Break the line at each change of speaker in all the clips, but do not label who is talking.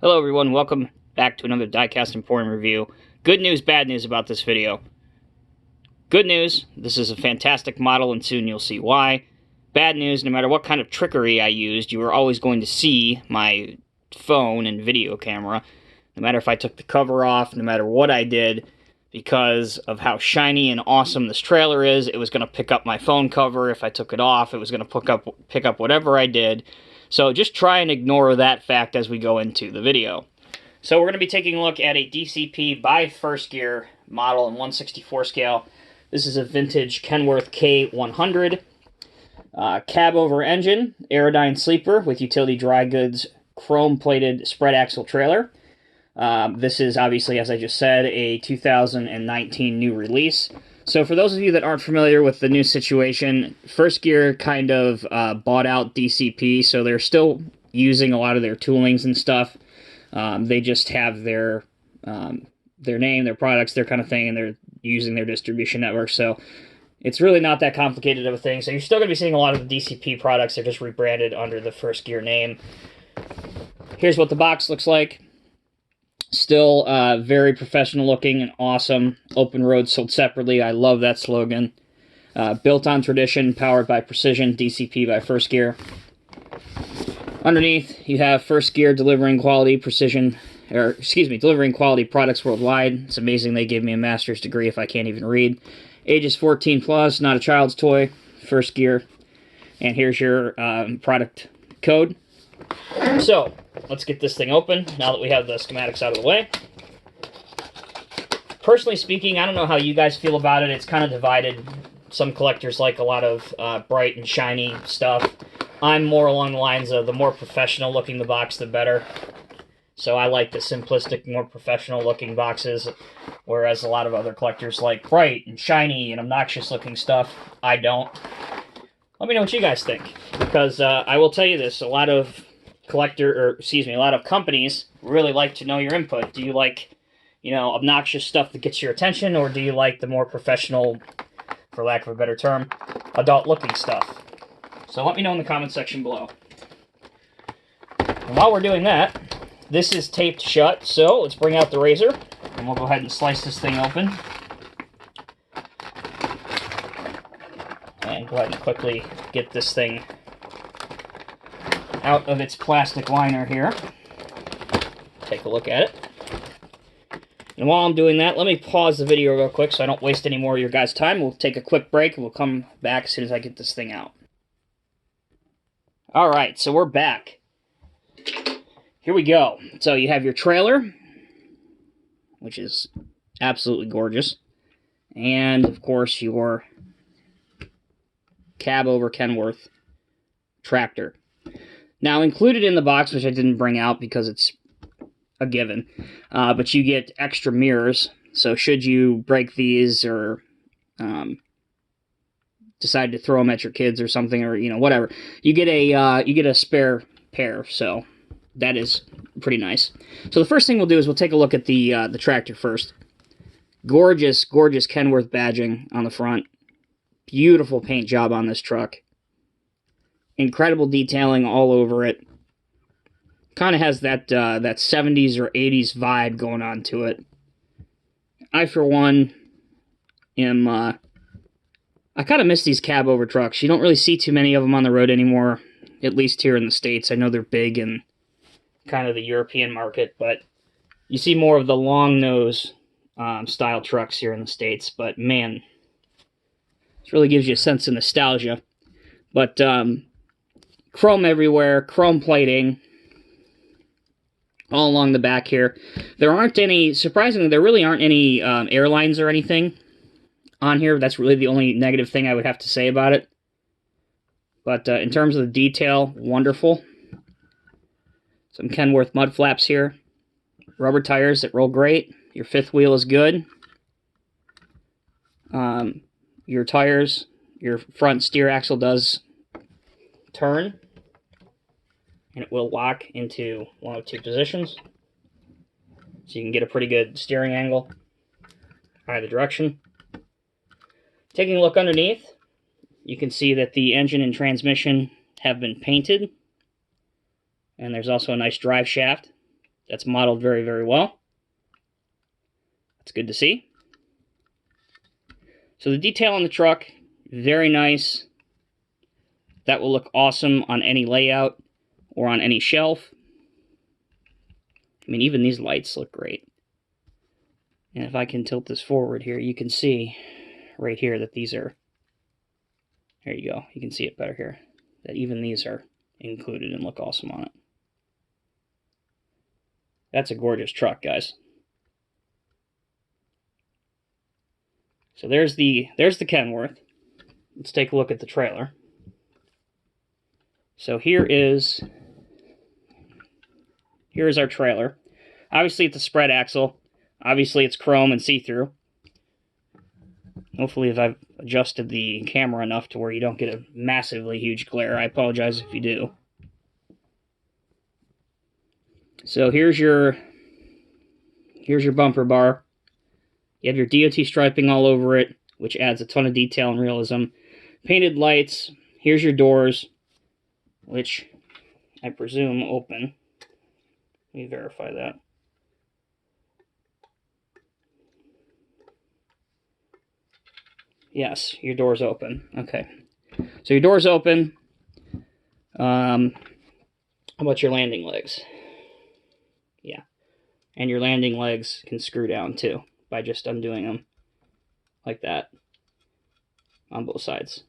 Hello everyone, welcome back to another Diecast Emporium review. Good news, bad news about this video. Good news, this is a fantastic model and soon you'll see why. Bad news, no matter what kind of trickery I used, you are always going to see my phone and video camera. No matter if I took the cover off, no matter what I did, because of how shiny and awesome this trailer is, it was going to pick up my phone cover. If I took it off, it was going to pick up whatever I did. So just try and ignore that fact as we go into the video. So we're going to be taking a look at a DCP by First Gear model in 1/64 scale. This is a vintage Kenworth K100. Cab-over engine, Aerodyne sleeper with utility dry goods chrome-plated spread axle trailer. This is obviously, as I just said, a 2019 new release. So for those of you that aren't familiar with the new situation, First Gear kind of bought out DCP, so they're still using a lot of their toolings and stuff. They just have their name, their products, their kind of thing, and they're using their distribution network. So it's really not that complicated of a thing. So you're still going to be seeing a lot of the DCP products. They're just rebranded under the First Gear name. Here's what the box looks like. Still very professional looking and awesome. Open road sold separately. I love that slogan. Built on tradition, powered by precision. DCP by First Gear. Underneath, you have First Gear delivering quality delivering quality products worldwide. It's amazing they gave me a master's degree if I can't even read. Ages 14 plus, not a child's toy. First Gear. And here's your product code. So, let's get this thing open, now that we have the schematics out of the way. Personally speaking, I don't know how you guys feel about it. It's kind of divided. Some collectors like a lot of bright and shiny stuff. I'm more along the lines of the more professional looking the box, the better. So I like the simplistic, more professional looking boxes, whereas a lot of other collectors like bright and shiny and obnoxious looking stuff. I don't. Let me know what you guys think, because I will tell you this, a lot of a lot of companies really like to know your input. Do you like, obnoxious stuff that gets your attention, or do you like the more professional, for lack of a better term, adult-looking stuff? So let me know in the comment section below. And while we're doing that, this is taped shut, so let's bring out the razor, and we'll go ahead and slice this thing open. And go ahead and quickly get this thing out of its plastic liner here. Take a look at it. And while I'm doing that, let me pause the video real quick so I don't waste any more of your guys' time. We'll take a quick break and we'll come back as soon as I get this thing out. Alright, so we're back. Here we go. So you have your trailer, which is absolutely gorgeous. And, of course, your cab-over Kenworth tractor. Now, included in the box, which I didn't bring out because it's a given, but you get extra mirrors. So should you break these or decide to throw them at your kids or something, or whatever, you get a spare pair. So that is pretty nice. So the first thing we'll do is we'll take a look at the tractor first. Gorgeous, gorgeous Kenworth badging on the front. Beautiful paint job on this truck. Incredible detailing all over it. Kind of has that 70s or 80s vibe going on to it. I, for one, I kind of miss these cab-over trucks. You don't really see too many of them on the road anymore, at least here in the States. I know they're big in kind of the European market, but you see more of the long-nose style trucks here in the States. But, man, this really gives you a sense of nostalgia. But, chrome everywhere, chrome plating, all along the back here. There aren't any, surprisingly, there really aren't any airlines or anything on here. That's really the only negative thing I would have to say about it. But in terms of the detail, wonderful. Some Kenworth mud flaps here. Rubber tires that roll great. Your fifth wheel is good. Your tires, your front steer axle does turn, and it will lock into one of two positions, so you can get a pretty good steering angle either direction. Taking a look underneath, you can see that the engine and transmission have been painted, and there's also a nice drive shaft. That's modeled very, very well. That's good to see. So the detail on the truck, very nice. That will look awesome on any layout or on any shelf. I mean, even these lights look great. And if I can tilt this forward here, you can see right here that these are, there you go, you can see it better here, that even these are included and look awesome on it. That's a gorgeous truck, guys. So there's the Kenworth. Let's take a look at the trailer. So here's our trailer. Obviously it's a spread axle. Obviously it's chrome and see-through. Hopefully if I've adjusted the camera enough to where you don't get a massively huge glare. I apologize if you do. So here's your bumper bar. You have your DOT striping all over it, which adds a ton of detail and realism. Painted lights. Here's your doors, which I presume open. Let me verify that. Yes, your door's open. Okay. So your door's open. How about your landing legs? Yeah. And your landing legs can screw down too by just undoing them like that on both sides.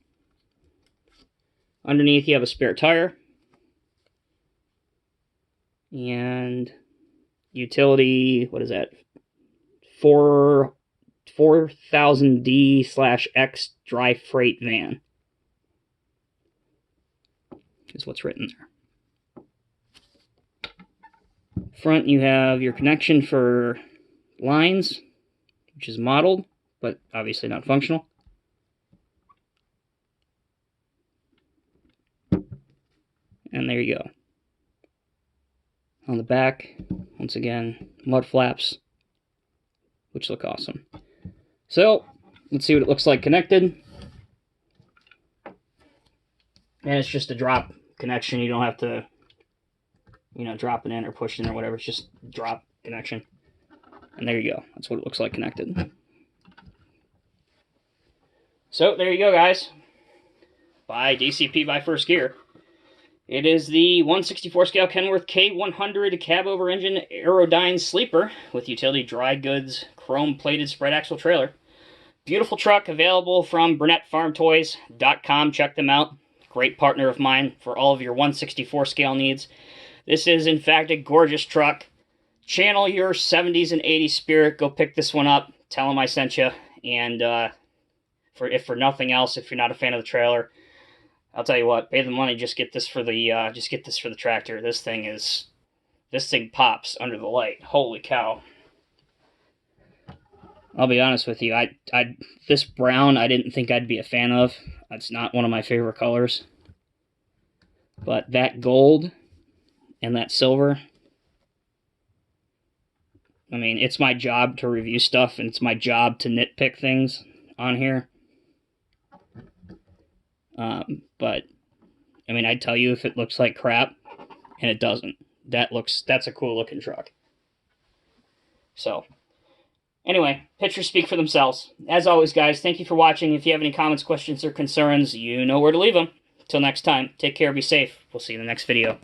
Underneath you have a spare tire. And utility, what is that? 4000D/X dry freight van is what's written there. Front you have your connection for lines, which is modeled, but obviously not functional. And there you go. On the back, once again, mud flaps, which look awesome. So, let's see what it looks like connected. And it's just a drop connection. You don't have to, drop it in or push it in or whatever. It's just drop connection. And there you go. That's what it looks like connected. So, there you go, guys. By DCP by First Gear. It is the 1/64 scale Kenworth K100 cab-over engine Aerodyne sleeper with utility dry goods chrome-plated spread axle trailer. Beautiful truck available from BurnettFarmToys.com. Check them out. Great partner of mine for all of your 1/64 scale needs. This is, in fact, a gorgeous truck. Channel your 70s and 80s spirit. Go pick this one up. Tell them I sent you. And if for nothing else, if you're not a fan of the trailer, I'll tell you what, pay the money, just get this for the tractor. This thing pops under the light. Holy cow. I'll be honest with you, this brown I didn't think I'd be a fan of. It's not one of my favorite colors. But that gold and that silver, I mean, it's my job to review stuff and it's my job to nitpick things on here. But, I mean, I'd tell you if it looks like crap, and it doesn't. That's a cool looking truck. So, anyway, pictures speak for themselves. As always, guys, thank you for watching. If you have any comments, questions, or concerns, you know where to leave them. Till next time, take care, be safe. We'll see you in the next video.